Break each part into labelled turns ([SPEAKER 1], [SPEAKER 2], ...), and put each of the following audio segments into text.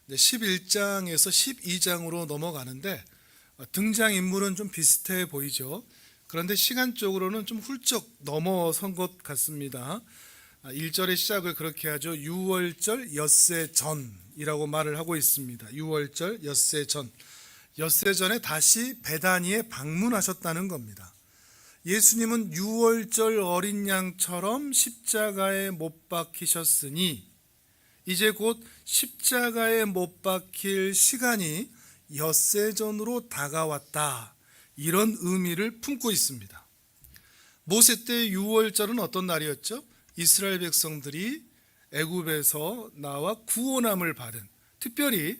[SPEAKER 1] 11장에서 12장으로 넘어가는데 등장인물은 좀 비슷해 보이죠. 그런데 시간적으로는 좀 훌쩍 넘어선 것 같습니다. 1절의 시작을 그렇게 하죠. 유월절 엿새 전이라고 말을 하고 있습니다. 유월절 엿새 전. 엿새 전에 다시 베다니에 방문하셨다는 겁니다. 예수님은 유월절 어린 양처럼 십자가에 못 박히셨으니 이제 곧 십자가에 못 박힐 시간이 엿새 전으로 다가왔다. 이런 의미를 품고 있습니다. 모세 때 유월절은 어떤 날이었죠? 이스라엘 백성들이 애굽에서 나와 구원함을 받은 특별히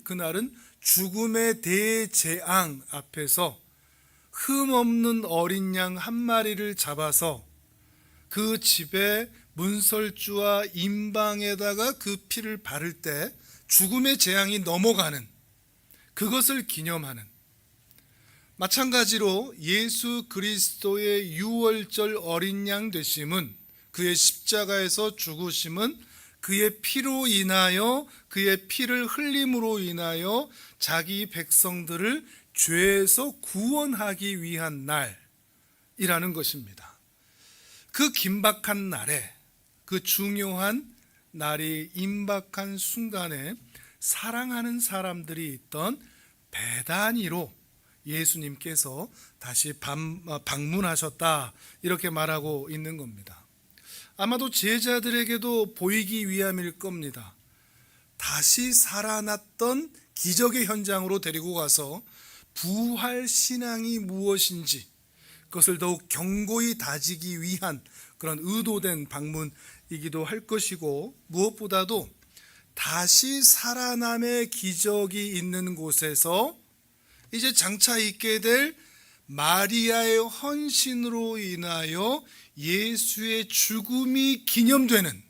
[SPEAKER 1] 그날은 죽음의 대재앙 앞에서 흠없는 어린 양 한 마리를 잡아서 그 집에 문설주와 임방에다가 그 피를 바를 때 죽음의 재앙이 넘어가는 그것을 기념하는, 마찬가지로 예수 그리스도의 유월절 어린 양 되심은, 그의 십자가에서 죽으심은 그의 피로 인하여, 그의 피를 흘림으로 인하여 자기 백성들을 죄에서 구원하기 위한 날이라는 것입니다. 그 긴박한 날에, 그 중요한 날이 임박한 순간에 사랑하는 사람들이 있던 베다니로 예수님께서 다시 방문하셨다, 이렇게 말하고 있는 겁니다. 아마도 제자들에게도 보이기 위함일 겁니다. 다시 살아났던 기적의 현장으로 데리고 가서 부활 신앙이 무엇인지 그것을 더욱 견고히 다지기 위한 그런 의도된 방문이기도 할 것이고, 무엇보다도 다시 살아남의 기적이 있는 곳에서 이제 장차 있게 될 마리아의 헌신으로 인하여 예수의 죽음이 기념되는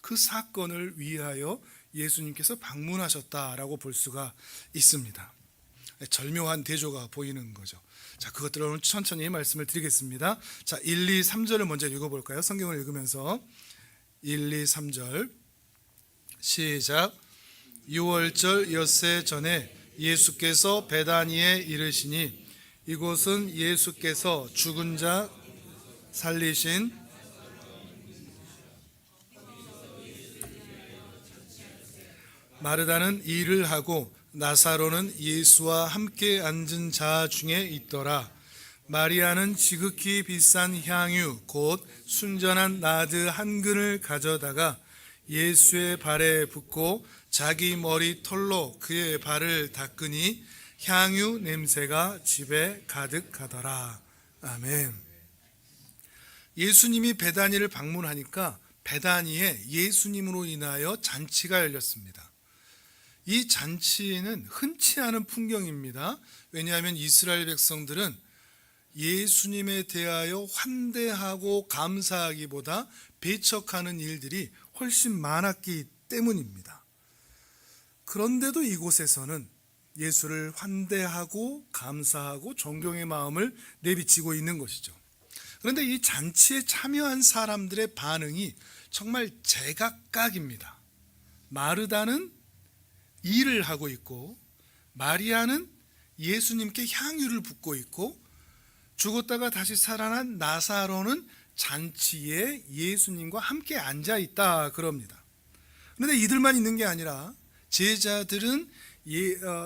[SPEAKER 1] 그 사건을 위하여 예수님께서 방문하셨다라고 볼 수가 있습니다. 절묘한 대조가 보이는 거죠. 자, 그것들을 오늘 천천히 말씀을 드리겠습니다. 자, 1, 2, 3절을 먼저 읽어볼까요? 성경을 읽으면서 1, 2, 3절 시작. 유월절 엿새 전에 예수께서 베다니에 이르시니 이곳은 예수께서 죽은 자 살리신 마르다는 일을 하고 나사로는 예수와 함께 앉은 자 중에 있더라. 마리아는 지극히 비싼 향유 곧 순전한 나드 한 근을 가져다가 예수의 발에 붓고 자기 머리 털로 그의 발을 닦으니 향유 냄새가 집에 가득하더라. 아멘. 예수님이 베다니를 방문하니까 베다니에 예수님으로 인하여 잔치가 열렸습니다. 이 잔치는 흔치 않은 풍경입니다. 왜냐하면 이스라엘 백성들은 예수님에 대하여 환대하고 감사하기보다 배척하는 일들이 훨씬 많았기 때문입니다. 그런데도 이곳에서는 예수를 환대하고 감사하고 존경의 마음을 내비치고 있는 것이죠. 그런데 이 잔치에 참여한 사람들의 반응이 정말 제각각입니다. 마르다는 일을 하고 있고, 마리아는 예수님께 향유를 붓고 있고, 죽었다가 다시 살아난 나사로는 잔치에 예수님과 함께 앉아 있다 그럽니다. 그런데 이들만 있는 게 아니라 제자들은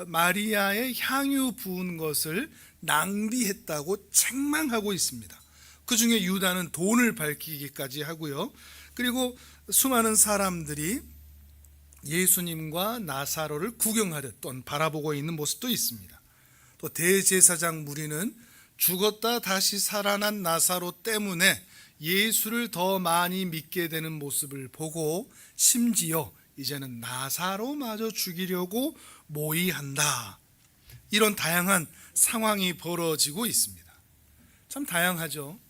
[SPEAKER 1] 마리아의 향유 부은 것을 낭비했다고 책망하고 있습니다. 그 중에 유다는 돈을 밝히기까지 하고요. 그리고 수많은 사람들이 예수님과 나사로를 구경하듯 또는 바라보고 있는 모습도 있습니다. 또 대제사장 무리는 죽었다 다시 살아난 나사로 때문에 예수를 더 많이 믿게 되는 모습을 보고 심지어 이제는 나사로마저 죽이려고 모의한다. 이런 다양한 상황이 벌어지고 있습니다. 참 다양하죠.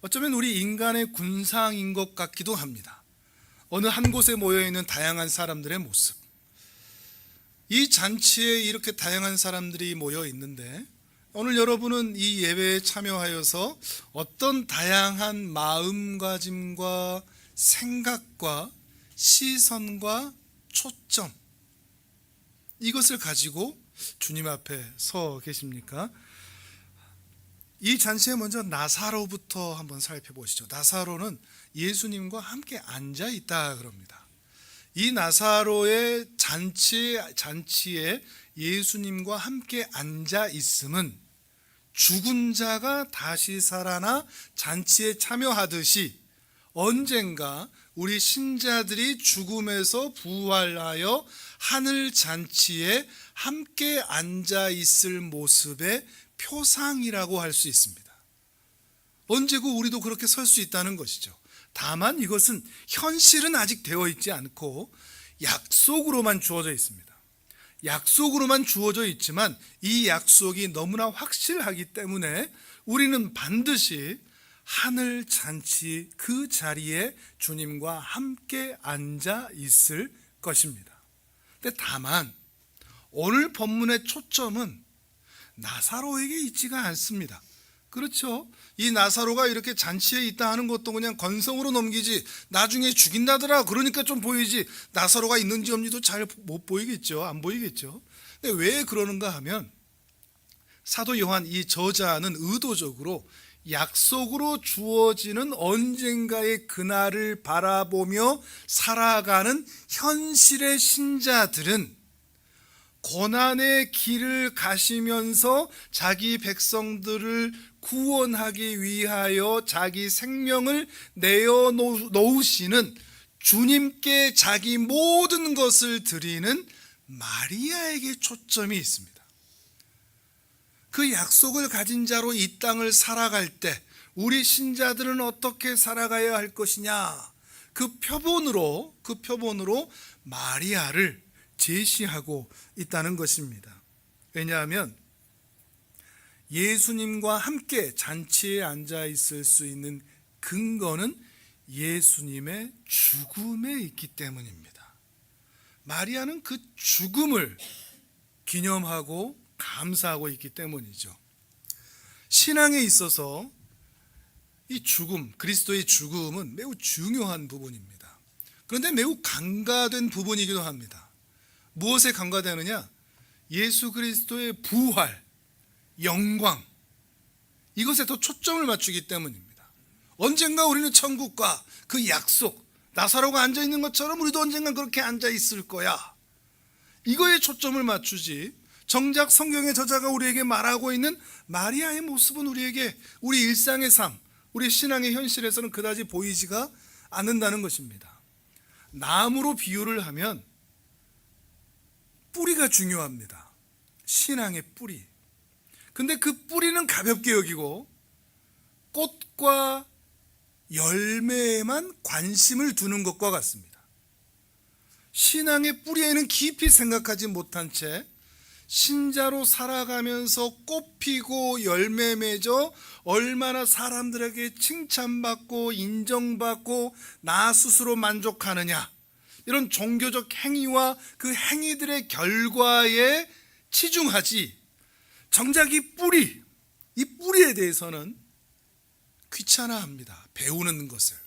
[SPEAKER 1] 어쩌면 우리 인간의 군상인 것 같기도 합니다. 어느 한 곳에 모여있는 다양한 사람들의 모습. 이 잔치에 이렇게 다양한 사람들이 모여 있는데 오늘 여러분은 이 예배에 참여하여서 어떤 다양한 마음가짐과 생각과 시선과 초점, 이것을 가지고 주님 앞에 서 계십니까? 이 잔치에 먼저 나사로부터 한번 살펴보시죠. 나사로는 예수님과 함께 앉아 있다 그럽니다. 이 나사로의 잔치에 예수님과 함께 앉아 있음은 죽은 자가 다시 살아나 잔치에 참여하듯이 언젠가 우리 신자들이 죽음에서 부활하여 하늘 잔치에 함께 앉아 있을 모습의 표상이라고 할 수 있습니다. 언제고 우리도 그렇게 설 수 있다는 것이죠. 다만 이것은 현실은 아직 되어 있지 않고 약속으로만 주어져 있습니다. 약속으로만 주어져 있지만 이 약속이 너무나 확실하기 때문에 우리는 반드시 하늘 잔치 그 자리에 주님과 함께 앉아 있을 것입니다. 근데 다만 오늘 본문의 초점은 나사로에게 있지가 않습니다. 그렇죠? 이 나사로가 이렇게 잔치에 있다 하는 것도 그냥 건성으로 넘기지, 나중에 죽인다더라 그러니까 좀 보이지, 나사로가 있는지 없는지도 잘 못 보이겠죠. 안 보이겠죠. 근데 왜 그러는가 하면 사도 요한 이 저자는 의도적으로 약속으로 주어지는 언젠가의 그날을 바라보며 살아가는 현실의 신자들은 고난의 길을 가시면서 자기 백성들을 구원하기 위하여 자기 생명을 내어놓으시는 주님께 자기 모든 것을 드리는 마리아에게 초점이 있습니다. 그 약속을 가진 자로 이 땅을 살아갈 때 우리 신자들은 어떻게 살아가야 할 것이냐, 그 표본으로 마리아를 제시하고 있다는 것입니다. 왜냐하면 예수님과 함께 잔치에 앉아 있을 수 있는 근거는 예수님의 죽음에 있기 때문입니다. 마리아는 그 죽음을 기념하고 감사하고 있기 때문이죠. 신앙에 있어서 이 죽음, 그리스도의 죽음은 매우 중요한 부분입니다. 그런데 매우 간과된 부분이기도 합니다. 무엇에 간과되느냐? 예수 그리스도의 부활, 영광, 이것에 더 초점을 맞추기 때문입니다. 언젠가 우리는 천국과 그 약속, 나사로가 앉아있는 것처럼 우리도 언젠가 그렇게 앉아있을 거야, 이거에 초점을 맞추지, 정작 성경의 저자가 우리에게 말하고 있는 마리아의 모습은 우리에게 우리 일상의 삶, 우리 신앙의 현실에서는 그다지 보이지가 않는다는 것입니다. 나무로 비유를 하면 뿌리가 중요합니다. 신앙의 뿌리. 근데 그 뿌리는 가볍게 여기고 꽃과 열매에만 관심을 두는 것과 같습니다. 신앙의 뿌리에는 깊이 생각하지 못한 채 신자로 살아가면서 꽃 피고 열매 맺어 얼마나 사람들에게 칭찬받고 인정받고 나 스스로 만족하느냐, 이런 종교적 행위와 그 행위들의 결과에 치중하지, 정작 이 뿌리에 대해서는 귀찮아합니다. 배우는 것을.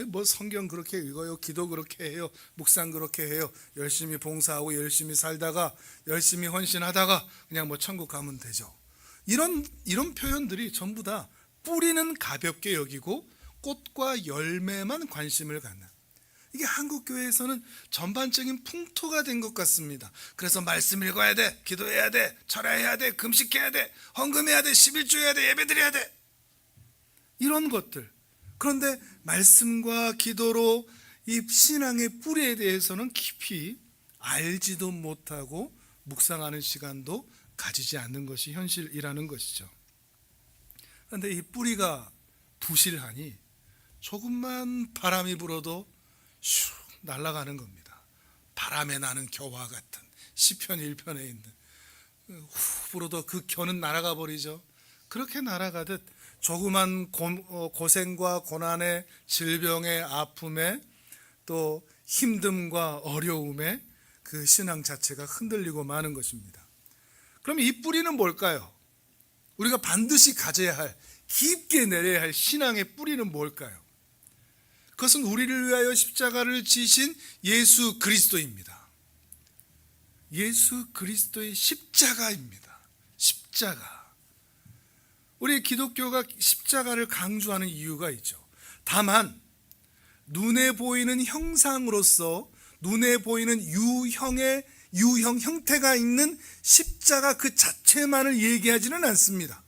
[SPEAKER 1] 뭐 성경 그렇게 읽어요, 기도 그렇게 해요, 묵상 그렇게 해요, 열심히 봉사하고 열심히 살다가 열심히 헌신하다가 그냥 뭐 천국 가면 되죠. 이런 표현들이 전부 다 뿌리는 가볍게 여기고 꽃과 열매만 관심을 갖는, 이게 한국 교회에서는 전반적인 풍토가 된 것 같습니다. 그래서 말씀 읽어야 돼, 기도해야 돼, 절해야 돼, 금식해야 돼, 헌금해야 돼, 11조 해야 돼, 예배드려야 돼, 이런 것들. 그런데 말씀과 기도로 이 신앙의 뿌리에 대해서는 깊이 알지도 못하고 묵상하는 시간도 가지지 않는 것이 현실이라는 것이죠. 그런데 이 뿌리가 부실하니 조금만 바람이 불어도 슉 날아가는 겁니다. 바람에 나는 겨와 같은 시편 1편에 있는, 후 불어도 그 겨는 날아가 버리죠. 그렇게 날아가듯 조그만 고생과 고난의, 질병의 아픔에, 또 힘듦과 어려움에 그 신앙 자체가 흔들리고 마는 것입니다. 그럼 이 뿌리는 뭘까요? 우리가 반드시 가져야 할, 깊게 내려야 할 신앙의 뿌리는 뭘까요? 그것은 우리를 위하여 십자가를 지신 예수 그리스도입니다. 예수 그리스도의 십자가입니다. 십자가. 우리 기독교가 십자가를 강조하는 이유가 있죠. 다만 눈에 보이는 형상으로서 눈에 보이는 유형 형태가 있는 십자가 그 자체만을 얘기하지는 않습니다.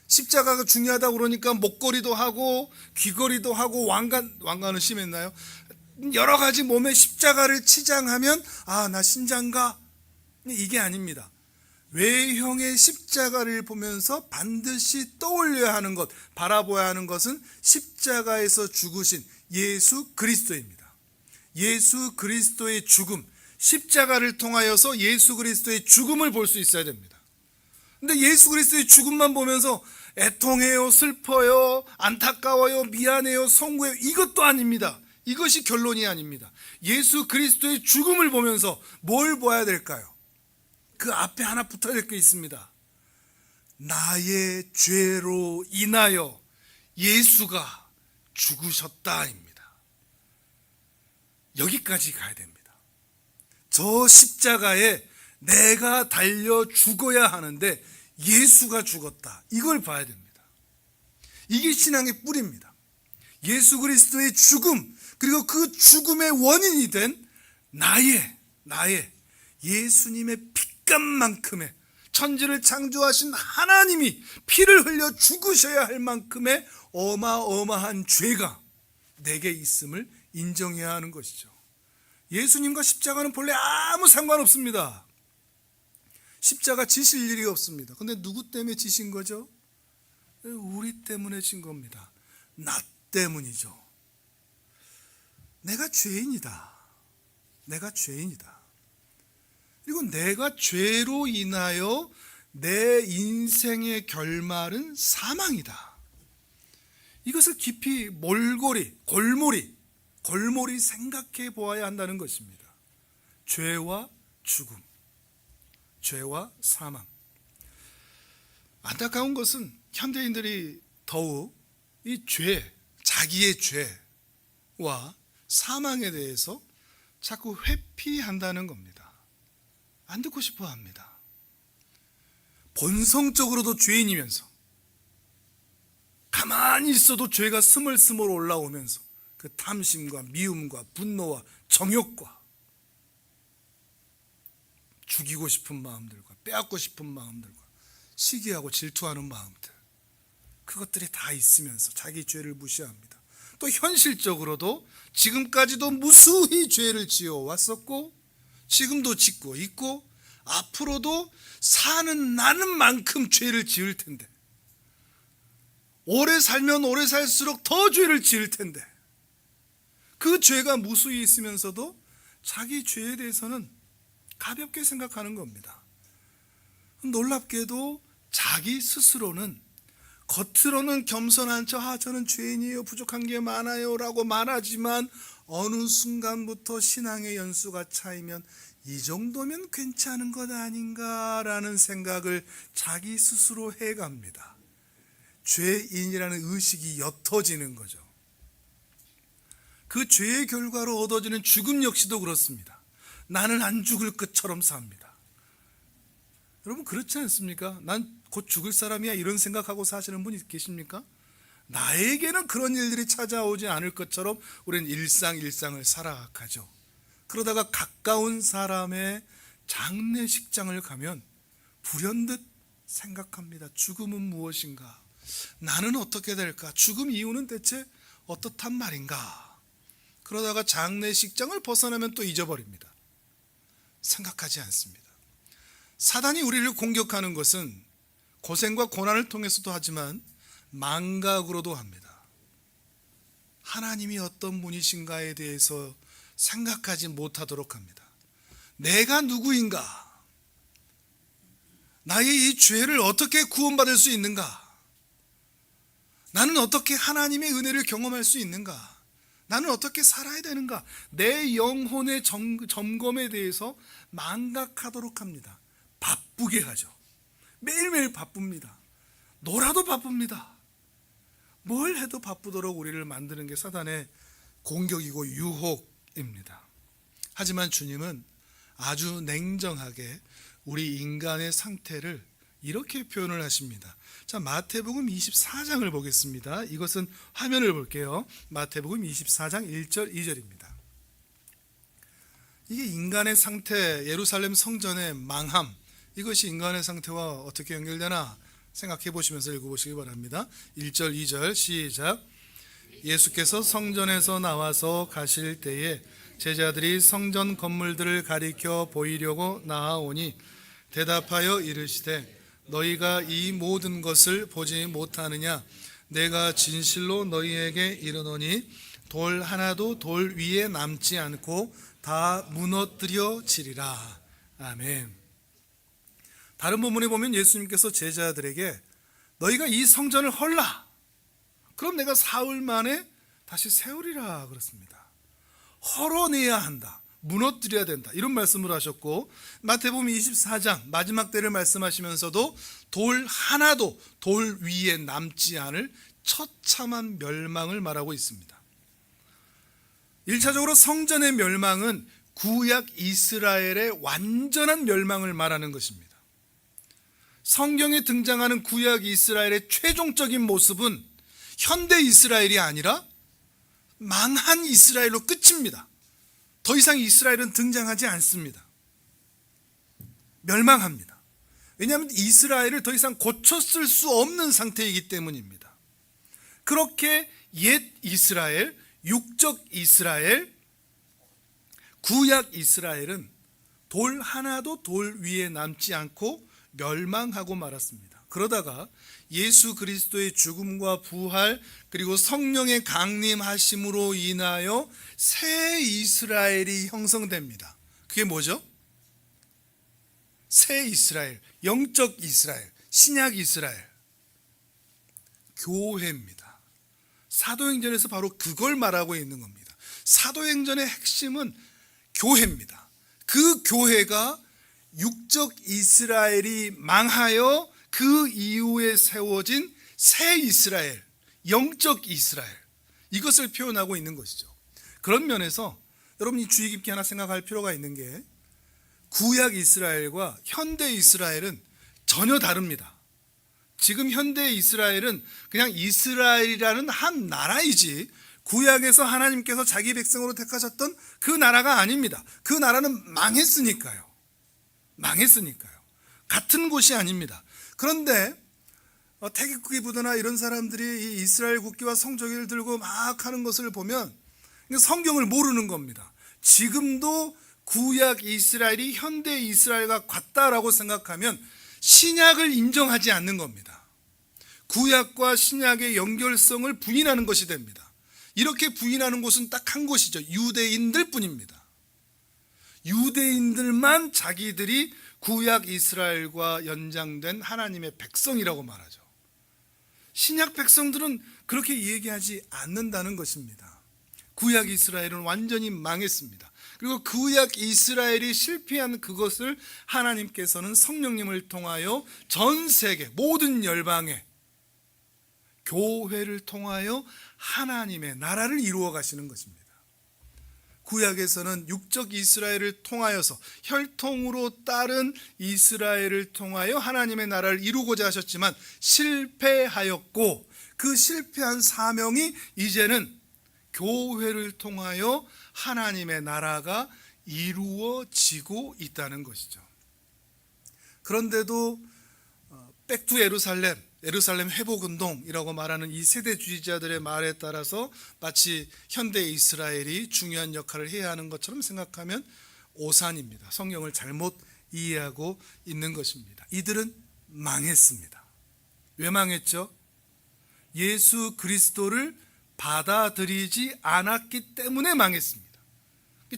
[SPEAKER 1] 십자가가 중요하다고 그러니까 목걸이도 하고 귀걸이도 하고 왕관은 심했나요? 여러 가지 몸에 십자가를 치장하면 나 신자인가? 이게 아닙니다. 외형의 십자가를 보면서 반드시 떠올려야 하는 것, 바라보아야 하는 것은 십자가에서 죽으신 예수 그리스도입니다. 예수 그리스도의 죽음, 십자가를 통하여서 예수 그리스도의 죽음을 볼 수 있어야 됩니다. 근데 예수 그리스도의 죽음만 보면서 애통해요, 슬퍼요, 안타까워요, 미안해요, 송구해요, 이것도 아닙니다. 이것이 결론이 아닙니다. 예수 그리스도의 죽음을 보면서 뭘 봐야 될까요? 그 앞에 하나 붙어야 될 게 있습니다. 나의 죄로 인하여 예수가 죽으셨다입니다. 여기까지 가야 됩니다. 저 십자가에 내가 달려 죽어야 하는데 예수가 죽었다. 이걸 봐야 됩니다. 이게 신앙의 뿌리입니다. 예수 그리스도의 죽음, 그리고 그 죽음의 원인이 된 나의 예수님의 피값만큼의, 천지를 창조하신 하나님이 피를 흘려 죽으셔야 할 만큼의 어마어마한 죄가 내게 있음을 인정해야 하는 것이죠. 예수님과 십자가는 본래 아무 상관없습니다. 십자가 지실 일이 없습니다. 근데 누구 때문에 지신 거죠? 우리 때문에 진 겁니다. 나 때문이죠. 내가 죄인이다. 그리고 내가 죄로 인하여 내 인생의 결말은 사망이다. 이것을 깊이 골몰이 생각해 보아야 한다는 것입니다. 죄와 죽음, 죄와 사망. 안타까운 것은 현대인들이 더욱 이 자기의 죄와 사망에 대해서 자꾸 회피한다는 겁니다. 안 듣고 싶어 합니다. 본성적으로도 죄인이면서 가만히 있어도 죄가 스멀스멀 올라오면서 그 탐심과 미움과 분노와 정욕과 죽이고 싶은 마음들과 빼앗고 싶은 마음들과 시기하고 질투하는 마음들, 그것들이 다 있으면서 자기 죄를 무시합니다. 또 현실적으로도 지금까지도 무수히 죄를 지어왔었고 지금도 짓고 있고 앞으로도 사는 나는 만큼 죄를 지을 텐데, 오래 살면 오래 살수록 더 죄를 지을 텐데, 그 죄가 무수히 있으면서도 자기 죄에 대해서는 가볍게 생각하는 겁니다. 놀랍게도 자기 스스로는 겉으로는 겸손한 척 저는 죄인이에요, 부족한 게 많아요 라고 말하지만 어느 순간부터 신앙의 연수가 차이면 이 정도면 괜찮은 것 아닌가라는 생각을 자기 스스로 해갑니다. 죄인이라는 의식이 옅어지는 거죠. 그 죄의 결과로 얻어지는 죽음 역시도 그렇습니다. 나는 안 죽을 것처럼 삽니다. 여러분 그렇지 않습니까? 난 곧 죽을 사람이야 이런 생각하고 사시는 분이 계십니까? 나에게는 그런 일들이 찾아오지 않을 것처럼 우리는 일상을 살아가죠. 그러다가 가까운 사람의 장례식장을 가면 불현듯 생각합니다. 죽음은 무엇인가? 나는 어떻게 될까? 죽음 이유는 대체 어떻단 말인가? 그러다가 장례식장을 벗어나면 또 잊어버립니다. 생각하지 않습니다. 사단이 우리를 공격하는 것은 고생과 고난을 통해서도 하지만 망각으로도 합니다. 하나님이 어떤 분이신가에 대해서 생각하지 못하도록 합니다. 내가 누구인가? 나의 이 죄를 어떻게 구원받을 수 있는가? 나는 어떻게 하나님의 은혜를 경험할 수 있는가? 나는 어떻게 살아야 되는가? 내 영혼의 점검에 대해서 망각하도록 합니다. 바쁘게 하죠. 매일매일 바쁩니다. 놀아도 바쁩니다. 뭘 해도 바쁘도록 우리를 만드는 게 사단의 공격이고 유혹입니다. 하지만 주님은 아주 냉정하게 우리 인간의 상태를 이렇게 표현을 하십니다. 자, 마태복음 24장을 보겠습니다. 이것은 화면을 볼게요. 마태복음 24장 1절 2절입니다. 이게 인간의 상태, 예루살렘 성전의 망함, 이것이 인간의 상태와 어떻게 연결되나 생각해 보시면서 읽어보시기 바랍니다. 1절 2절 시작. 예수께서 성전에서 나와서 가실 때에 제자들이 성전 건물들을 가리켜 보이려고 나아오니 대답하여 이르시되 너희가 이 모든 것을 보지 못하느냐? 내가 진실로 너희에게 이르노니 돌 하나도 돌 위에 남지 않고 다 무너뜨려지리라. 아멘. 다른 본문에 보면 예수님께서 제자들에게 너희가 이 성전을 헐라. 그럼 내가 사흘 만에 다시 세우리라 그렇습니다. 헐어내야 한다. 무너뜨려야 된다. 이런 말씀을 하셨고, 마태복음 24장 마지막 때를 말씀하시면서도 돌 하나도 돌 위에 남지 않을 처참한 멸망을 말하고 있습니다. 1차적으로 성전의 멸망은 구약 이스라엘의 완전한 멸망을 말하는 것입니다. 성경에 등장하는 구약 이스라엘의 최종적인 모습은 현대 이스라엘이 아니라 망한 이스라엘로 끝입니다. 더 이상 이스라엘은 등장하지 않습니다. 멸망합니다. 왜냐하면 이스라엘을 더 이상 고쳤을 수 없는 상태이기 때문입니다. 그렇게 옛 이스라엘, 육적 이스라엘, 구약 이스라엘은 돌 하나도 돌 위에 남지 않고 멸망하고 말았습니다. 그러다가 예수 그리스도의 죽음과 부활 그리고 성령의 강림하심으로 인하여 새 이스라엘이 형성됩니다. 그게 뭐죠? 새 이스라엘, 영적 이스라엘, 신약 이스라엘, 교회입니다. 사도행전에서 바로 그걸 말하고 있는 겁니다. 사도행전의 핵심은 교회입니다. 그 교회가 육적 이스라엘이 망하여 그 이후에 세워진 새 이스라엘, 영적 이스라엘, 이것을 표현하고 있는 것이죠. 그런 면에서 여러분이 주의 깊게 하나 생각할 필요가 있는 게 구약 이스라엘과 현대 이스라엘은 전혀 다릅니다. 지금 현대 이스라엘은 그냥 이스라엘이라는 한 나라이지 구약에서 하나님께서 자기 백성으로 택하셨던 그 나라가 아닙니다. 그 나라는 망했으니까요. 같은 곳이 아닙니다. 그런데 태극기 부대나 이런 사람들이 이 이스라엘 국기와 성조기를 들고 막 하는 것을 보면 성경을 모르는 겁니다. 지금도 구약 이스라엘이 현대 이스라엘과 같다라고 생각하면 신약을 인정하지 않는 겁니다. 구약과 신약의 연결성을 부인하는 것이 됩니다. 이렇게 부인하는 곳은 딱 한 곳이죠. 유대인들 뿐입니다. 유대인들만 자기들이 구약 이스라엘과 연장된 하나님의 백성이라고 말하죠. 신약 백성들은 그렇게 얘기하지 않는다는 것입니다. 구약 이스라엘은 완전히 망했습니다. 그리고 구약 이스라엘이 실패한 그것을 하나님께서는 성령님을 통하여 전 세계 모든 열방에 교회를 통하여 하나님의 나라를 이루어 가시는 것입니다. 구약에서는 육적 이스라엘을 통하여서 혈통으로 따른 이스라엘을 통하여 하나님의 나라를 이루고자 하셨지만 실패하였고, 그 실패한 사명이 이제는 교회를 통하여 하나님의 나라가 이루어지고 있다는 것이죠. 그런데도 백투 예루살렘 회복운동이라고 말하는 이 세대주의자들의 말에 따라서 마치 현대 이스라엘이 중요한 역할을 해야 하는 것처럼 생각하면 오산입니다. 성경을 잘못 이해하고 있는 것입니다. 이들은 망했습니다. 왜 망했죠? 예수 그리스도를 받아들이지 않았기 때문에 망했습니다.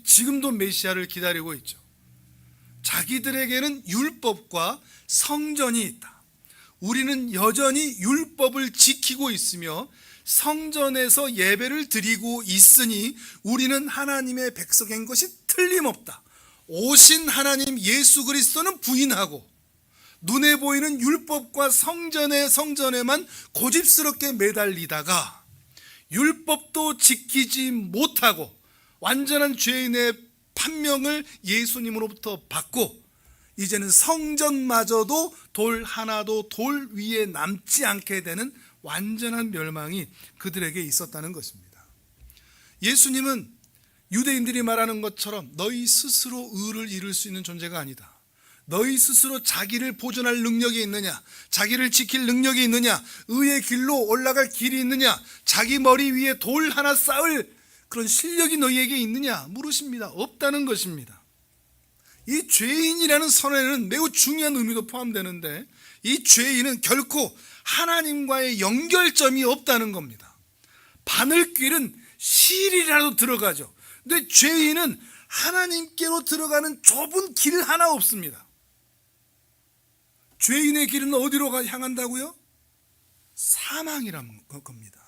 [SPEAKER 1] 지금도 메시아를 기다리고 있죠. 자기들에게는 율법과 성전이 있다. 우리는 여전히 율법을 지키고 있으며 성전에서 예배를 드리고 있으니 우리는 하나님의 백성인 것이 틀림없다. 오신 하나님 예수 그리스도는 부인하고 눈에 보이는 율법과 성전에만 고집스럽게 매달리다가 율법도 지키지 못하고 완전한 죄인의 판명을 예수님으로부터 받고 이제는 성전마저도 돌 하나도 돌 위에 남지 않게 되는 완전한 멸망이 그들에게 있었다는 것입니다. 예수님은 유대인들이 말하는 것처럼 너희 스스로 의를 이룰 수 있는 존재가 아니다. 너희 스스로 자기를 보존할 능력이 있느냐, 자기를 지킬 능력이 있느냐, 의의 길로 올라갈 길이 있느냐, 자기 머리 위에 돌 하나 쌓을 그런 실력이 너희에게 있느냐 물으십니다. 없다는 것입니다. 이 죄인이라는 선언에는 매우 중요한 의미도 포함되는데 이 죄인은 결코 하나님과의 연결점이 없다는 겁니다. 바늘길은 실이라도 들어가죠. 근데 죄인은 하나님께로 들어가는 좁은 길 하나 없습니다. 죄인의 길은 어디로 향한다고요? 사망이라는 겁니다.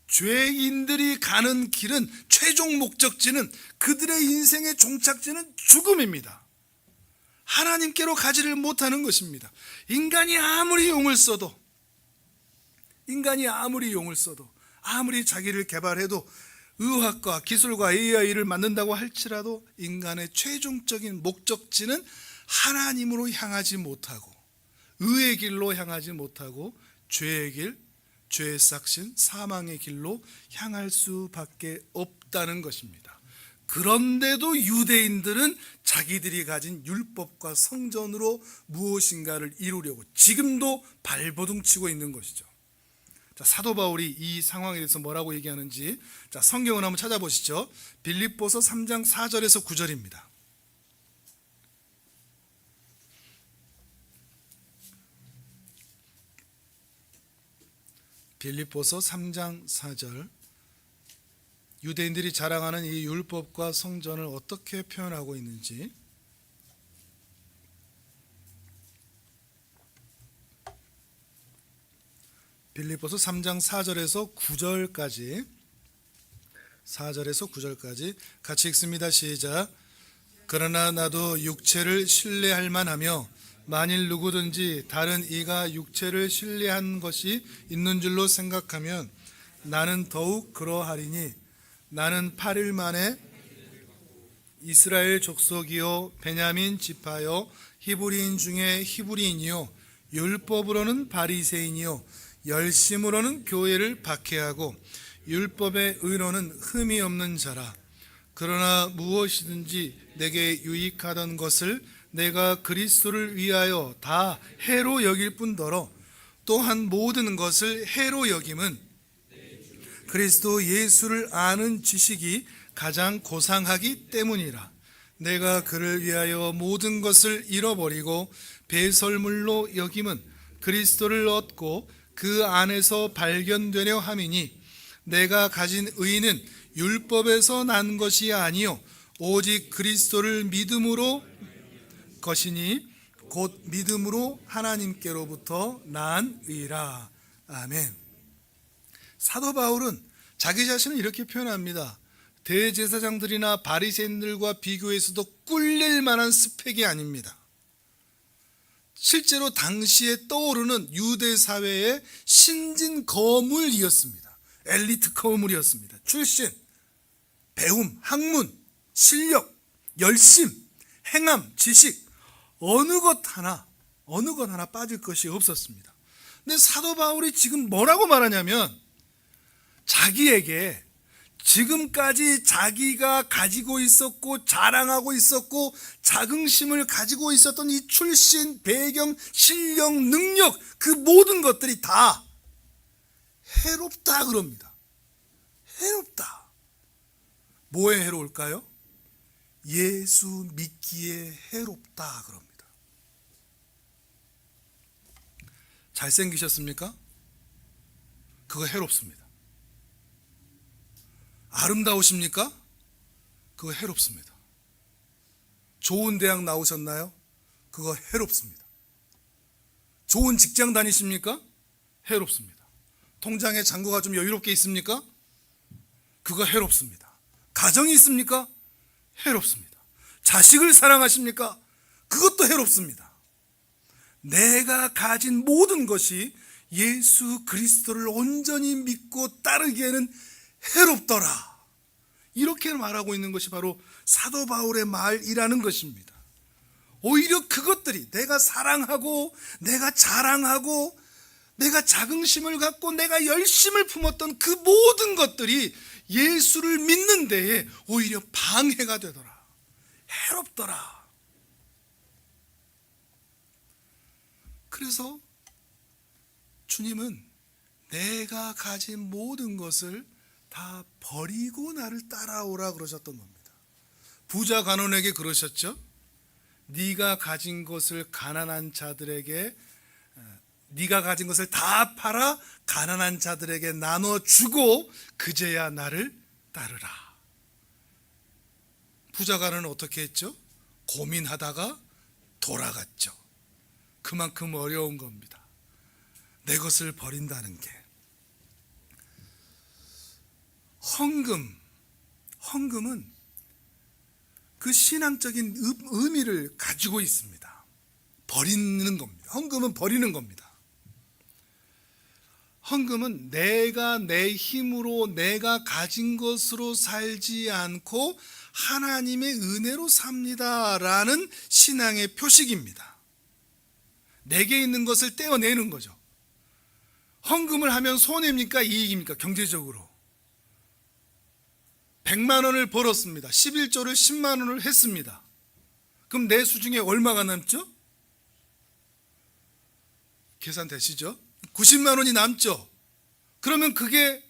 [SPEAKER 1] 죄인들이 가는 길은 최종 목적지는 그들의 인생의 종착지는 죽음입니다. 하나님께로 가지를 못하는 것입니다. 인간이 아무리 용을 써도 아무리 자기를 개발해도 의학과 기술과 AI를 만든다고 할지라도 인간의 최종적인 목적지는 하나님으로 향하지 못하고 의의 길로 향하지 못하고 죄의 길, 죄의 싹신, 사망의 길로 향할 수밖에 없다는 것입니다. 그런데도 유대인들은 자기들이 가진 율법과 성전으로 무엇인가를 이루려고 지금도 발버둥치고 있는 것이죠. 자, 사도 바울이 이 상황에 대해서 뭐라고 얘기하는지 성경을 한번 찾아보시죠. 빌립보서 3장 4절에서 9절입니다. 빌립보서 3장 4절. 유대인들이 자랑하는 이 율법과 성전을 어떻게 표현하고 있는지 빌립보서 3장 4절에서 9절까지 같이 읽습니다. 시작. 그러나 나도 육체를 신뢰할 만하며 만일 누구든지 다른 이가 육체를 신뢰한 것이 있는 줄로 생각하면 나는 더욱 그러하리니 나는 8일 만에 이스라엘 족속이요 베냐민 지파요 히브리인 중에 히브리인이요 율법으로는 바리새인이요 열심으로는 교회를 박해하고 율법의 의로는 흠이 없는 자라. 그러나 무엇이든지 내게 유익하던 것을 내가 그리스도를 위하여 다 해로 여길 뿐더러 또한 모든 것을 해로 여김은 그리스도 예수를 아는 지식이 가장 고상하기 때문이라. 내가 그를 위하여 모든 것을 잃어버리고 배설물로 여김은 그리스도를 얻고 그 안에서 발견되려 함이니 내가 가진 의는 율법에서 난 것이 아니요 오직 그리스도를 믿음으로 것이니 곧 믿음으로 하나님께로부터 난 의라. 아멘. 사도 바울은 자기 자신을 이렇게 표현합니다. 대제사장들이나 바리새인들과 비교해서도 꿀릴 만한 스펙이 아닙니다. 실제로 당시에 떠오르는 유대 사회의 신진 거물이었습니다. 엘리트 거물이었습니다. 출신, 배움, 학문, 실력, 열심, 행함, 지식 어느 것 하나 빠질 것이 없었습니다. 근데 사도 바울이 지금 뭐라고 말하냐면 자기에게 지금까지 자기가 가지고 있었고 자랑하고 있었고 자긍심을 가지고 있었던 이 출신, 배경, 실력, 능력 그 모든 것들이 다 해롭다 그럽니다. 해롭다. 뭐에 해로울까요? 예수 믿기에 해롭다 그럽니다. 잘생기셨습니까? 그거 해롭습니다. 아름다우십니까? 그거 해롭습니다. 좋은 대학 나오셨나요? 그거 해롭습니다. 좋은 직장 다니십니까? 해롭습니다. 통장에 잔고가 좀 여유롭게 있습니까? 그거 해롭습니다. 가정이 있습니까? 해롭습니다. 자식을 사랑하십니까? 그것도 해롭습니다. 내가 가진 모든 것이 예수 그리스도를 온전히 믿고 따르기에는 해롭더라. 이렇게 말하고 있는 것이 바로 사도 바울의 말이라는 것입니다. 오히려 그것들이 내가 사랑하고 내가 자랑하고 내가 자긍심을 갖고 내가 열심을 품었던 그 모든 것들이 예수를 믿는 데에 오히려 방해가 되더라. 해롭더라. 그래서 주님은 내가 가진 모든 것을 다 버리고 나를 따라오라 그러셨던 겁니다. 부자 간원에게 그러셨죠. 네가 가진 것을 가난한 자들에게, 네가 가진 것을 다 팔아 가난한 자들에게 나눠주고 그제야 나를 따르라. 부자 간원은 어떻게 했죠? 고민하다가 돌아갔죠. 그만큼 어려운 겁니다. 내 것을 버린다는 게. 헌금은 그 신앙적인 의미를 가지고 있습니다. 버리는 겁니다. 헌금은 버리는 겁니다. 헌금은 내가 내 힘으로 내가 가진 것으로 살지 않고 하나님의 은혜로 삽니다라는 신앙의 표식입니다. 내게 있는 것을 떼어내는 거죠. 헌금을 하면 손해입니까? 이익입니까? 경제적으로 100만 원을 벌었습니다. 11조를 10만 원을 했습니다. 그럼 내 수중에 얼마가 남죠? 계산되시죠? 90만 원이 남죠? 그러면 그게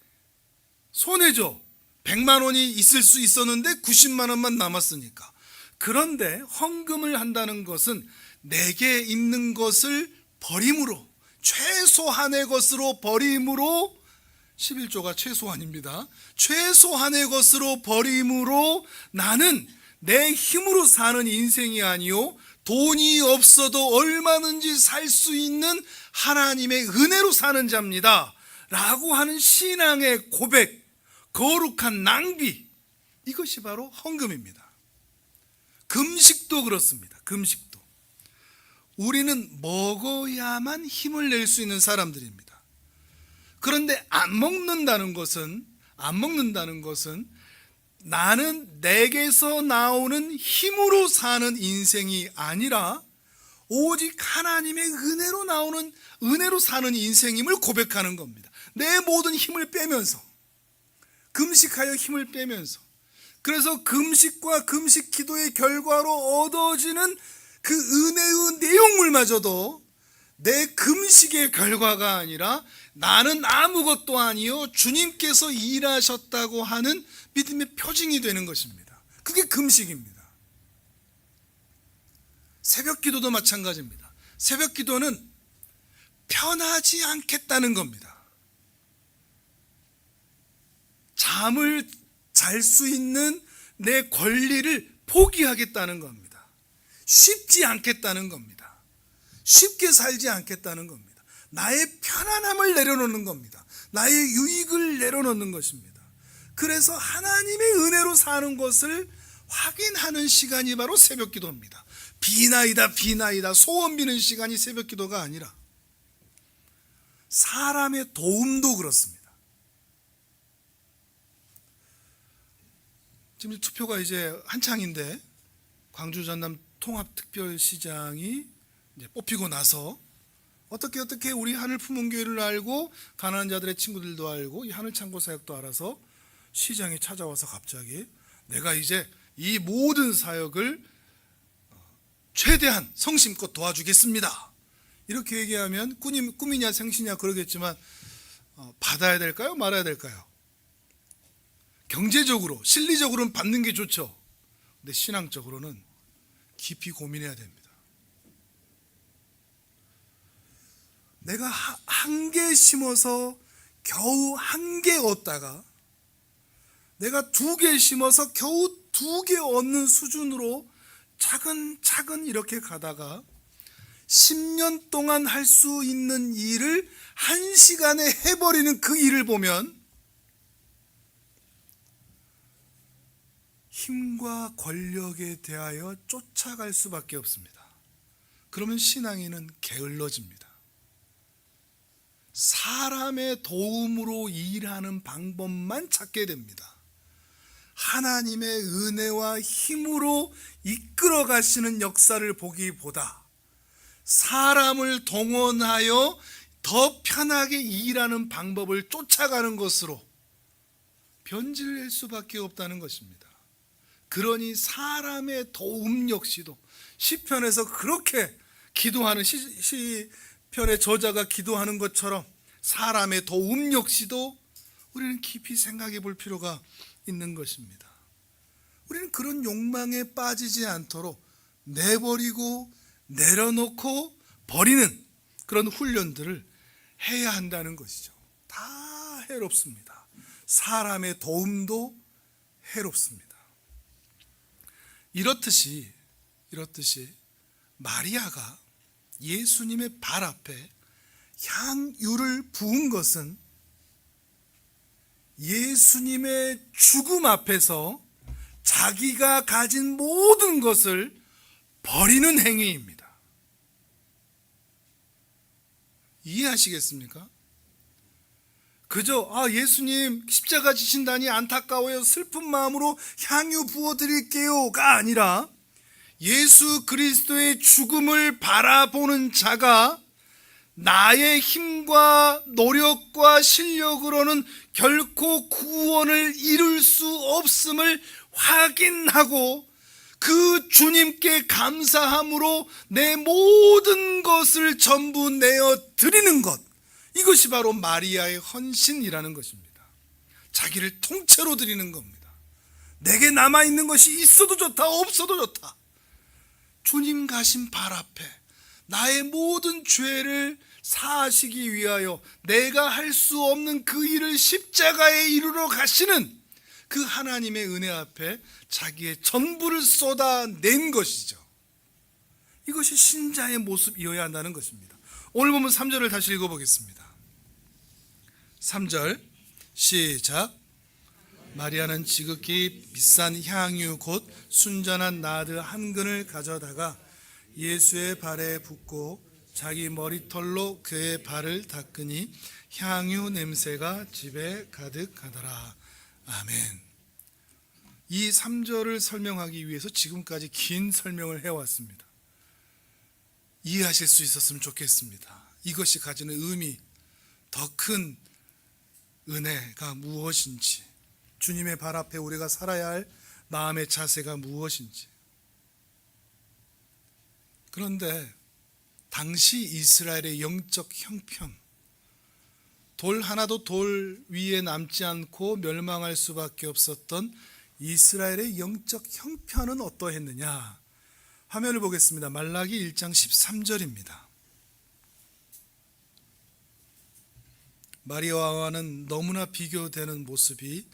[SPEAKER 1] 손해죠. 100만 원이 있을 수 있었는데 90만 원만 남았으니까. 그런데 헌금을 한다는 것은 내게 있는 것을 버림으로, 최소한의 것으로 버림으로, 11조가 최소한입니다. 최소한의 것으로 버림으로 나는 내 힘으로 사는 인생이 아니요 돈이 없어도 얼마든지 살 수 있는 하나님의 은혜로 사는 자입니다 라고 하는 신앙의 고백, 거룩한 낭비, 이것이 바로 헌금입니다. 금식도 그렇습니다. 금식도 우리는 먹어야만 힘을 낼 수 있는 사람들입니다. 그런데 안 먹는다는 것은 나는 내게서 나오는 힘으로 사는 인생이 아니라 오직 하나님의 은혜로 사는 인생임을 고백하는 겁니다. 내 모든 힘을 빼면서, 금식하여 힘을 빼면서. 그래서 금식과 금식 기도의 결과로 얻어지는 그 은혜의 내용물마저도 내 금식의 결과가 아니라 나는 아무것도 아니요 주님께서 일하셨다고 하는 믿음의 표징이 되는 것입니다. 그게 금식입니다. 새벽 기도도 마찬가지입니다. 새벽 기도는 편하지 않겠다는 겁니다. 잠을 잘 수 있는 내 권리를 포기하겠다는 겁니다. 쉽지 않겠다는 겁니다. 쉽게 살지 않겠다는 겁니다. 나의 편안함을 내려놓는 겁니다. 나의 유익을 내려놓는 것입니다. 그래서 하나님의 은혜로 사는 것을 확인하는 시간이 바로 새벽 기도입니다. 비나이다 소원 비는 시간이 새벽 기도가 아니라 사람의 도움도 그렇습니다. 지금 투표가 이제 한창인데 광주 전남 통합특별시장이 이제 뽑히고 나서 어떻게 우리 하늘 품은 교회를 알고 가난한 자들의 친구들도 알고 이 하늘 창고 사역도 알아서 시장이 찾아와서 갑자기 내가 이제 이 모든 사역을 최대한 성심껏 도와주겠습니다. 이렇게 얘기하면 꿈이냐 생시냐 그러겠지만 받아야 될까요? 말아야 될까요? 경제적으로, 실리적으로는 받는 게 좋죠. 근데 신앙적으로는 깊이 고민해야 됩니다. 내가 한 개 심어서 겨우 한 개 얻다가 내가 2개 심어서 겨우 2개 얻는 수준으로 차근차근 이렇게 가다가 10년 동안 할 수 있는 일을 1시간에 해버리는 그 일을 보면 힘과 권력에 대하여 쫓아갈 수밖에 없습니다. 그러면 신앙인은 게을러집니다. 사람의 도움으로 일하는 방법만 찾게 됩니다. 하나님의 은혜와 힘으로 이끌어 가시는 역사를 보기보다 사람을 동원하여 더 편하게 일하는 방법을 쫓아가는 것으로 변질될 수밖에 없다는 것입니다. 그러니 사람의 도움 역시도 시편에서 그렇게 기도하는 시편의 저자가 기도하는 것처럼 사람의 도움 역시도 우리는 깊이 생각해 볼 필요가 있는 것입니다. 우리는 그런 욕망에 빠지지 않도록 내버리고 내려놓고 버리는 그런 훈련들을 해야 한다는 것이죠. 다 해롭습니다. 사람의 도움도 해롭습니다. 이렇듯이 마리아가 예수님의 발 앞에 향유를 부은 것은 예수님의 죽음 앞에서 자기가 가진 모든 것을 버리는 행위입니다. 이해하시겠습니까? 그저 예수님 십자가 지신다니 안타까워요, 슬픈 마음으로 향유 부어드릴게요가 아니라 예수 그리스도의 죽음을 바라보는 자가 나의 힘과 노력과 실력으로는 결코 구원을 이룰 수 없음을 확인하고 그 주님께 감사함으로 내 모든 것을 전부 내어 드리는 것, 이것이 바로 마리아의 헌신이라는 것입니다. 자기를 통째로 드리는 겁니다. 내게 남아있는 것이 있어도 좋다 없어도 좋다, 주님 가신 발 앞에 나의 모든 죄를 사하시기 위하여 내가 할 수 없는 그 일을 십자가에 이루러 가시는 그 하나님의 은혜 앞에 자기의 전부를 쏟아낸 것이죠. 이것이 신자의 모습이어야 한다는 것입니다. 오늘 보면 3절을 다시 읽어보겠습니다. 3절 시작. 마리아는 지극히 비싼 향유 곧 순전한 나드 한 근을 가져다가 예수의 발에 붓고 자기 머리털로 그의 발을 닦으니 향유 냄새가 집에 가득하더라. 아멘. 이 3절을 설명하기 위해서 지금까지 긴 설명을 해왔습니다. 이해하실 수 있었으면 좋겠습니다. 이것이 가지는 의미, 더 큰 은혜가 무엇인지, 주님의 발 앞에 우리가 살아야 할 마음의 자세가 무엇인지. 그런데 당시 이스라엘의 영적 형편, 돌 하나도 돌 위에 남지 않고 멸망할 수밖에 없었던 이스라엘의 영적 형편은 어떠했느냐? 화면을 보겠습니다. 말라기 1장 13절입니다. 마리아와는 너무나 비교되는 모습이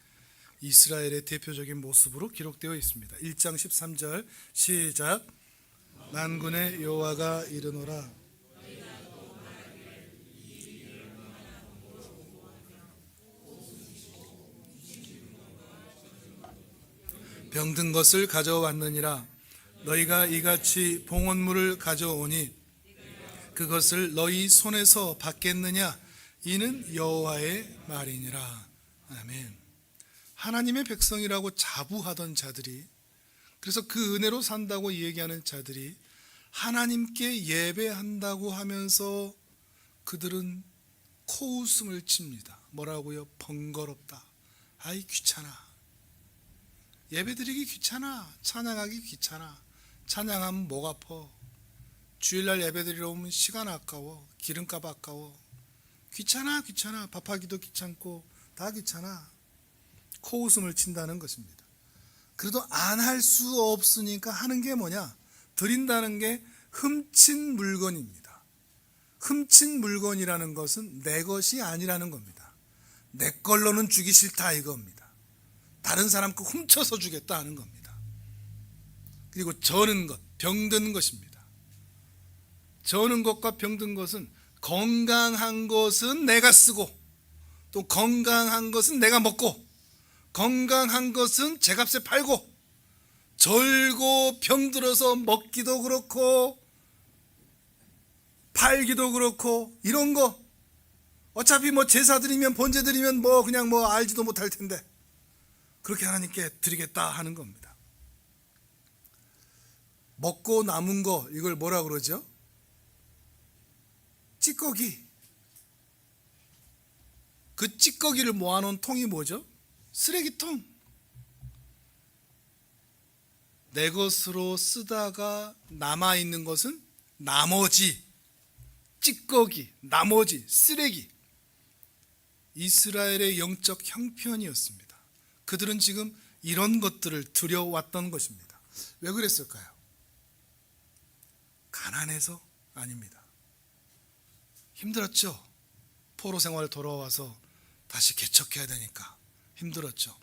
[SPEAKER 1] 이스라엘의 대표적인 모습으로 기록되어 있습니다. 1장 13절 시작. 만군의 여호와가 이르노라. 병든 것을 가져왔느니라. 너희가 이같이 봉헌물을 가져오니 그것을 너희 손에서 받겠느냐? 이는 여호와의 말이니라. 아멘. 하나님의 백성이라고 자부하던 자들이, 그래서 그 은혜로 산다고 얘기하는 자들이 하나님께 예배한다고 하면서 그들은 코웃음을 칩니다. 뭐라고요? 번거롭다. 아이 귀찮아. 예배드리기 귀찮아. 찬양하기 귀찮아. 찬양하면 목 아파. 주일날 예배드리러 오면 시간 아까워. 기름값 아까워. 귀찮아. 밥하기도 귀찮고 다 귀찮아. 코웃음을 친다는 것입니다. 그래도 안 할 수 없으니까 하는 게 뭐냐? 드린다는 게 훔친 물건입니다. 훔친 물건이라는 것은 내 것이 아니라는 겁니다. 내 걸로는 주기 싫다 이겁니다. 다른 사람 거 훔쳐서 주겠다 하는 겁니다. 그리고 저는 것, 병든 것입니다. 저는 것과 병든 것은 건강한 것은 내가 쓰고, 또 건강한 것은 내가 먹고, 건강한 것은 제값에 팔고, 절고 병들어서 먹기도 그렇고 팔기도 그렇고, 이런 거 어차피 뭐 제사 드리면 번제 드리면 뭐 그냥 뭐 알지도 못할 텐데 그렇게 하나님께 드리겠다 하는 겁니다. 먹고 남은 거 이걸 뭐라 그러죠? 찌꺼기. 그 찌꺼기를 모아놓은 통이 뭐죠? 쓰레기통. 내 것으로 쓰다가 남아있는 것은 나머지 찌꺼기, 나머지 쓰레기. 이스라엘의 영적 형편이었습니다. 그들은 지금 이런 것들을 들여왔던 것입니다. 왜 그랬을까요? 가난해서? 아닙니다. 힘들었죠. 포로 생활 돌아와서 다시 개척해야 되니까 힘들었죠.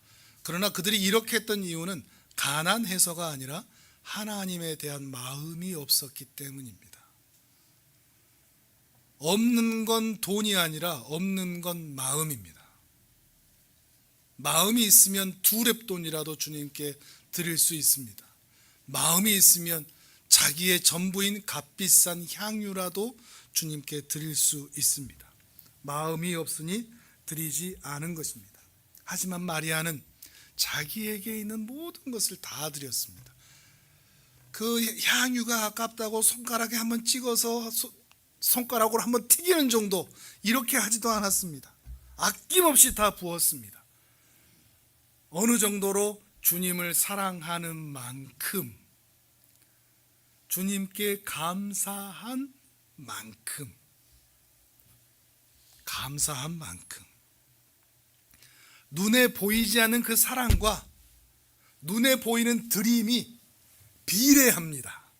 [SPEAKER 1] 그러나 그들이 이렇게 했던 이유는 가난해서가 아니라 하나님에 대한 마음이 없었기 때문입니다. 없는 건 돈이 아니라 없는 건 마음입니다. 마음이 있으면 두 렙돈이라도 주님께 드릴 수 있습니다. 마음이 있으면 자기의 전부인 값비싼 향유라도 주님께 드릴 수 있습니다. 마음이 없으니 드리지 않은 것입니다. 하지만 마리아는 자기에게 있는 모든 것을 다 드렸습니다. 그 향유가 아깝다고 손가락에 한번 찍어서 손가락으로 한번 튀기는 정도 이렇게 하지도 않았습니다. 아낌없이 다 부었습니다. 어느 정도로 주님을 사랑하는 만큼, 주님께 감사한 만큼, 눈에 보이지 않는 그 사랑과 눈에 보이는 드림이 비례합니다.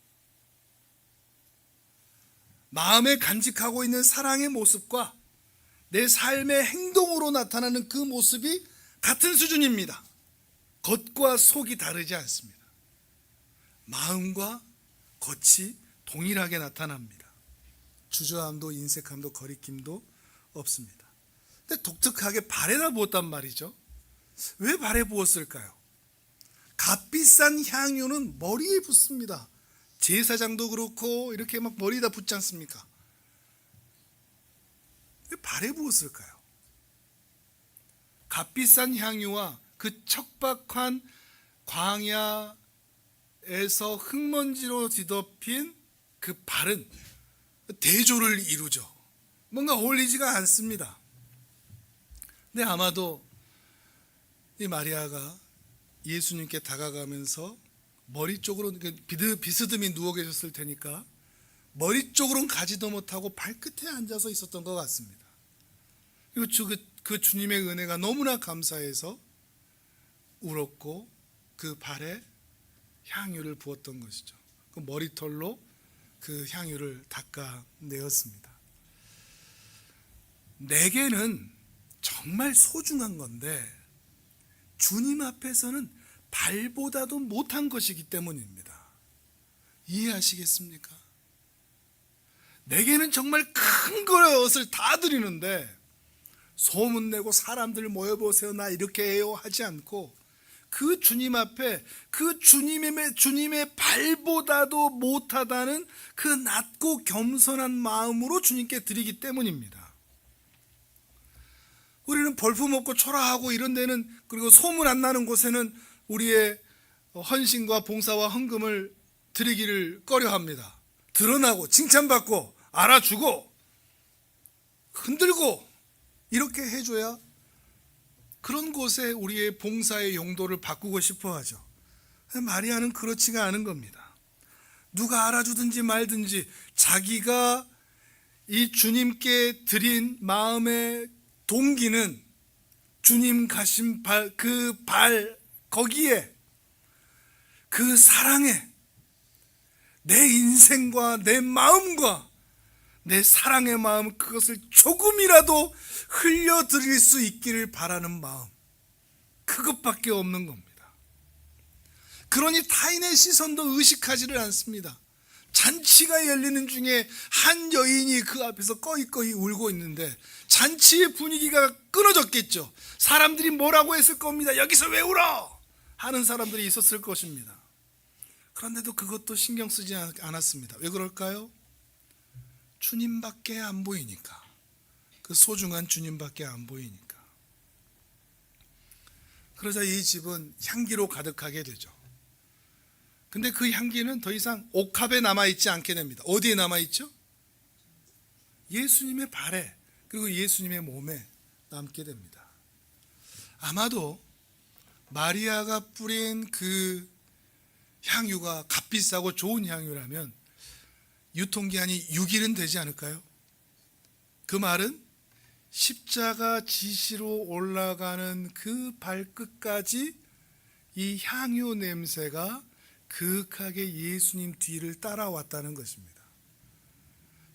[SPEAKER 1] 마음에 간직하고 있는 사랑의 모습과 내 삶의 행동으로 나타나는 그 모습이 같은 수준입니다. 겉과 속이 다르지 않습니다. 마음과 겉이 동일하게 나타납니다. 주저함도 인색함도 거리낌도 없습니다. 근데 독특하게 발에다 부었단 말이죠. 왜 발에 부었을까요? 값비싼 향유는 머리에 붓습니다. 제사장도 그렇고 이렇게 막 머리에다 붓지 않습니까? 왜 발에 부었을까요? 값비싼 향유와 그 척박한 광야에서 흙먼지로 뒤덮인 그 발은 대조를 이루죠. 뭔가 어울리지가 않습니다. 근데 아마도 이 마리아가 예수님께 다가가면서 머리 쪽으로 비스듬히 누워 계셨을 테니까 머리 쪽으로는 가지도 못하고 발끝에 앉아서 있었던 것 같습니다. 그리고 그 주님의 은혜가 너무나 감사해서 울었고 그 발에 향유를 부었던 것이죠. 그 머리털로 그 향유를 닦아내었습니다. 내게는 정말 소중한 건데 주님 앞에서는 발보다도 못한 것이기 때문입니다. 이해하시겠습니까? 내게는 정말 큰 것을 다 드리는데 소문내고 사람들 모여보세요 나 이렇게 해요 하지 않고 그 주님 앞에 그 주님의 발보다도 못하다는 그 낮고 겸손한 마음으로 주님께 드리기 때문입니다. 우리는 벌품없고 초라하고 이런 데는, 그리고 소문 안 나는 곳에는 우리의 헌신과 봉사와 헌금을 드리기를 꺼려합니다. 드러나고 칭찬받고 알아주고 흔들고 이렇게 해줘야 그런 곳에 우리의 봉사의 용도를 바꾸고 싶어 하죠. 마리아는 그렇지가 않은 겁니다. 누가 알아주든지 말든지 자기가 이 주님께 드린 마음의 동기는 주님 가신 거기에 그 사랑에 내 인생과 내 마음과 내 사랑의 마음, 그것을 조금이라도 흘려드릴 수 있기를 바라는 마음, 그것밖에 없는 겁니다. 그러니 타인의 시선도 의식하지를 않습니다. 잔치가 열리는 중에 한 여인이 그 앞에서 꺼이꺼이 울고 있는데 잔치의 분위기가 끊어졌겠죠. 사람들이 뭐라고 했을 겁니다. 여기서 왜 울어? 하는 사람들이 있었을 것입니다. 그런데도 그것도 신경 쓰지 않았습니다. 왜 그럴까요? 주님밖에 안 보이니까. 그 소중한 주님밖에 안 보이니까. 그러자 이 집은 향기로 가득하게 되죠. 근데 그 향기는 더 이상 옥합에 남아있지 않게 됩니다. 어디에 남아있죠? 예수님의 발에, 그리고 예수님의 몸에 남게 됩니다. 아마도 마리아가 뿌린 그 향유가 값비싸고 좋은 향유라면 유통기한이 6일은 되지 않을까요? 그 말은 십자가 지시로 올라가는 그 발끝까지 이 향유 냄새가 그윽하게 예수님 뒤를 따라왔다는 것입니다.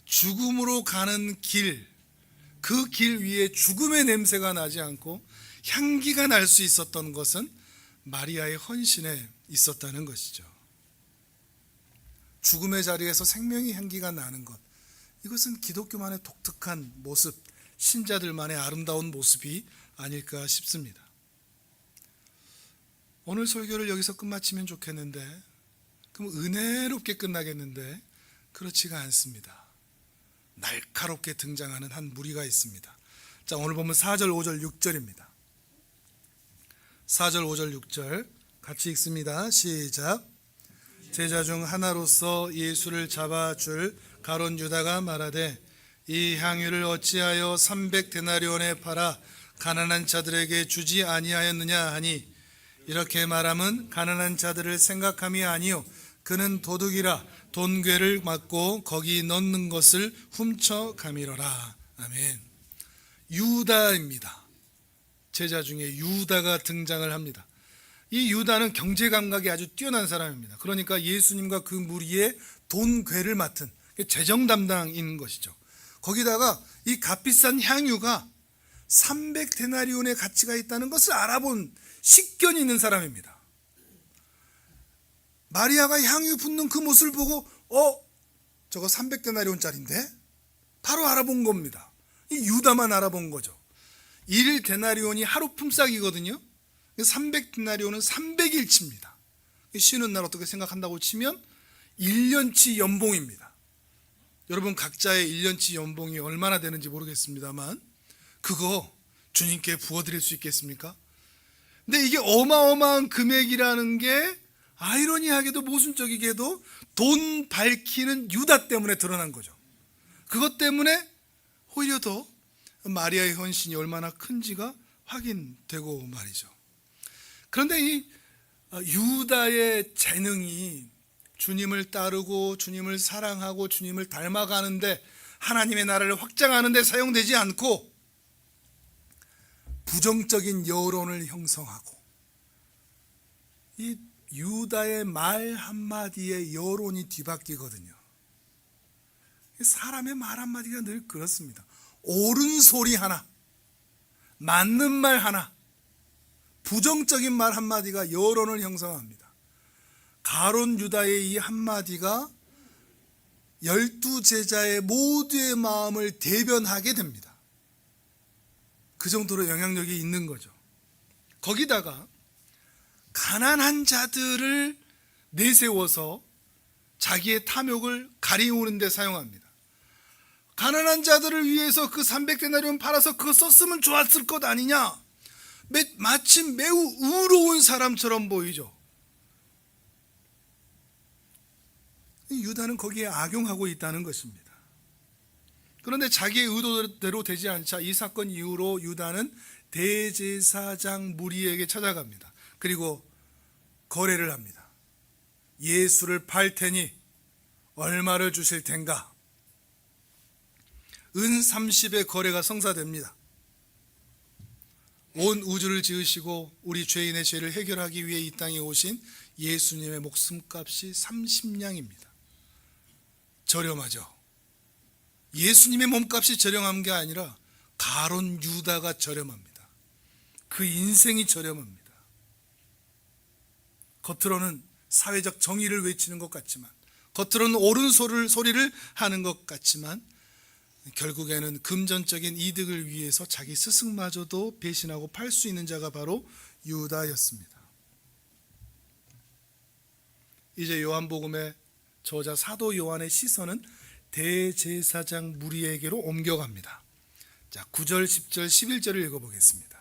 [SPEAKER 1] 죽음으로 가는 길, 그 길 위에 죽음의 냄새가 나지 않고 향기가 날 수 있었던 것은 마리아의 헌신에 있었다는 것이죠. 죽음의 자리에서 생명의 향기가 나는 것, 이것은 기독교만의 독특한 모습, 신자들만의 아름다운 모습이 아닐까 싶습니다. 오늘 설교를 여기서 끝마치면 좋겠는데, 그럼 은혜롭게 끝나겠는데 그렇지가 않습니다. 날카롭게 등장하는 한 무리가 있습니다. 자, 오늘 보면 4절, 5절, 6절입니다. 4절, 5절, 6절 같이 읽습니다. 시작. 제자 중 하나로서 예수를 잡아줄 가룟 유다가 말하되 이 향유를 어찌하여 300데나리온에 팔아 가난한 자들에게 주지 아니하였느냐 하니, 이렇게 말함은 가난한 자들을 생각함이 아니요 그는 도둑이라 돈괴를 맞고 거기 넣는 것을 훔쳐가미러라. 아멘. 유다입니다. 제자 중에 유다가 등장을 합니다. 이 유다는 경제 감각이 아주 뛰어난 사람입니다. 그러니까 예수님과 그 무리의 돈괴를 맡은 재정 담당인 것이죠. 거기다가 이 값비싼 향유가 300데나리온의 가치가 있다는 것을 알아본 식견이 있는 사람입니다. 마리아가 향유 붓는 그 모습을 보고 저거 300데나리온짜리인데? 바로 알아본 겁니다. 이 유다만 알아본 거죠. 1데나리온이 하루 품삯이거든요. 300데나리온은 300일치입니다. 쉬는 날 어떻게 생각한다고 치면 1년치 연봉입니다. 여러분 각자의 1년치 연봉이 얼마나 되는지 모르겠습니다만 그거 주님께 부어드릴 수 있겠습니까? 근데 이게 어마어마한 금액이라는 게 아이러니하게도 모순적이게도 돈 밝히는 유다 때문에 드러난 거죠. 그것 때문에 오히려 더 마리아의 헌신이 얼마나 큰지가 확인되고 말이죠. 그런데 이 유다의 재능이 주님을 따르고 주님을 사랑하고 주님을 닮아가는데, 하나님의 나라를 확장하는 데 사용되지 않고 부정적인 여론을 형성하고, 이 유다의 말 한마디에 여론이 뒤바뀌거든요. 사람의 말 한마디가 늘 그렇습니다. 옳은 소리 하나, 맞는 말 하나, 부정적인 말 한마디가 여론을 형성합니다. 가룟 유다의 이 한마디가 12제자의 모두의 마음을 대변하게 됩니다. 그 정도로 영향력이 있는 거죠. 거기다가 가난한 자들을 내세워서 자기의 탐욕을 가리우는 데 사용합니다. 가난한 자들을 위해서 그 300데나리온 팔아서 그거 썼으면 좋았을 것 아니냐, 마침 매우 의로운 사람처럼 보이죠. 유다는 거기에 악용하고 있다는 것입니다. 그런데 자기의 의도대로 되지 않자 이 사건 이후로 유다는 대제사장 무리에게 찾아갑니다. 그리고 거래를 합니다. 예수를 팔 테니 얼마를 주실 텐가? 은 30의 거래가 성사됩니다. 온 우주를 지으시고 우리 죄인의 죄를 해결하기 위해 이 땅에 오신 예수님의 목숨값이 30냥입니다. 저렴하죠. 예수님의 몸값이 저렴한 게 아니라 가룟 유다가 저렴합니다. 그 인생이 저렴합니다. 겉으로는 사회적 정의를 외치는 것 같지만, 겉으로는 옳은 소리를 하는 것 같지만, 결국에는 금전적인 이득을 위해서 자기 스승마저도 배신하고 팔 수 있는 자가 바로 유다였습니다. 이제 요한복음의 저자 사도 요한의 시선은 대제사장 무리에게로 옮겨갑니다. 자, 9절, 10절, 11절을 읽어보겠습니다.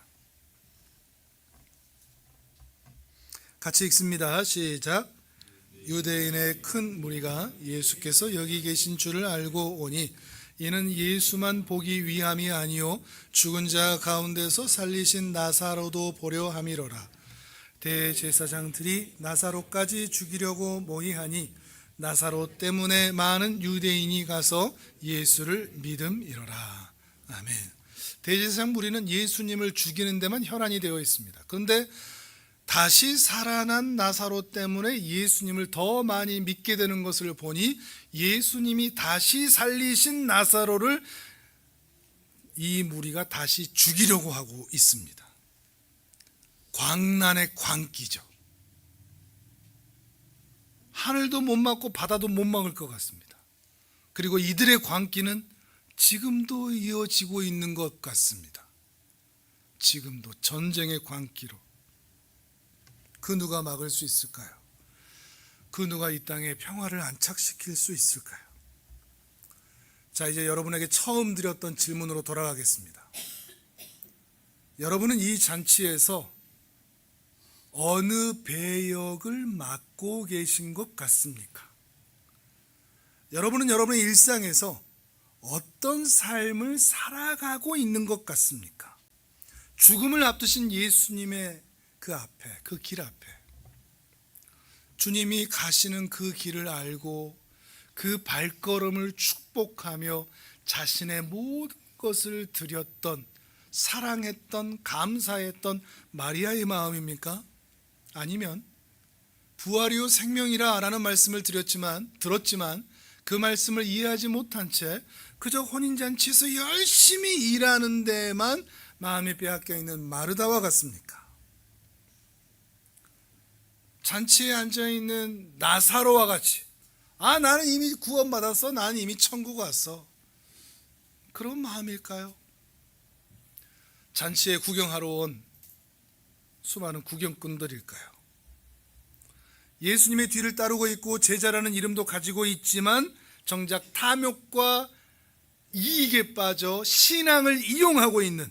[SPEAKER 1] 같이 읽습니다. 시작. 유대인의 큰 무리가 예수께서 여기 계신 줄을 알고 오니 이는 예수만 보기 위함이 아니요 죽은 자 가운데서 살리신 나사로도 보려 함이로라. 대제사장들이 나사로까지 죽이려고 모의하니 나사로 때문에 많은 유대인이 가서 예수를 믿음이로라. 아멘. 대제사장 무리는 예수님을 죽이는 데만 혈안이 되어 있습니다. 그런데 다시 살아난 나사로 때문에 예수님을 더 많이 믿게 되는 것을 보니 예수님이 다시 살리신 나사로를 이 무리가 다시 죽이려고 하고 있습니다. 광란의 광기죠. 하늘도 못 막고 바다도 못 막을 것 같습니다. 그리고 이들의 광기는 지금도 이어지고 있는 것 같습니다. 지금도 전쟁의 광기로. 그 누가 막을 수 있을까요? 그 누가 이 땅에 평화를 안착시킬 수 있을까요? 자, 이제 여러분에게 처음 드렸던 질문으로 돌아가겠습니다. 여러분은 이 잔치에서 어느 배역을 맡고 계신 것 같습니까? 여러분은 여러분의 일상에서 어떤 삶을 살아가고 있는 것 같습니까? 죽음을 앞두신 예수님의 그 앞에, 그 길 앞에 주님이 가시는 그 길을 알고 그 발걸음을 축복하며 자신의 모든 것을 드렸던, 사랑했던, 감사했던 마리아의 마음입니까? 아니면 부활이요 생명이라 라는 말씀을 들었지만 그 말씀을 이해하지 못한 채 그저 혼인잔치에서 열심히 일하는 데에만 마음이 빼앗겨 있는 마르다와 같습니까? 잔치에 앉아있는 나사로와 같이 나는 이미 구원받았어, 나는 이미 천국 왔어, 그런 마음일까요? 잔치에 구경하러 온 수많은 구경꾼들일까요? 예수님의 뒤를 따르고 있고 제자라는 이름도 가지고 있지만 정작 탐욕과 이익에 빠져 신앙을 이용하고 있는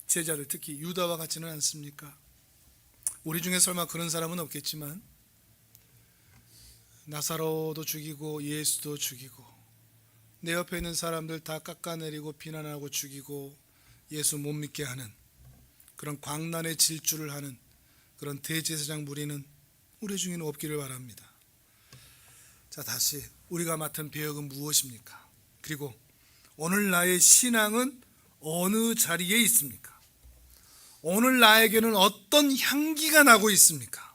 [SPEAKER 1] 제자들, 특히 유다와 같지는 않습니까? 우리 중에 설마 그런 사람은 없겠지만 나사로도 죽이고 예수도 죽이고 내 옆에 있는 사람들 다 깎아내리고 비난하고 죽이고 예수 못 믿게 하는 그런 광란의 질주를 하는 그런 대제사장 무리는 우리 중에는 없기를 바랍니다. 자, 다시 우리가 맡은 배역은 무엇입니까? 그리고 오늘 나의 신앙은 어느 자리에 있습니까? 오늘 나에게는 어떤 향기가 나고 있습니까?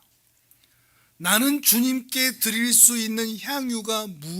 [SPEAKER 1] 나는 주님께 드릴 수 있는 향유가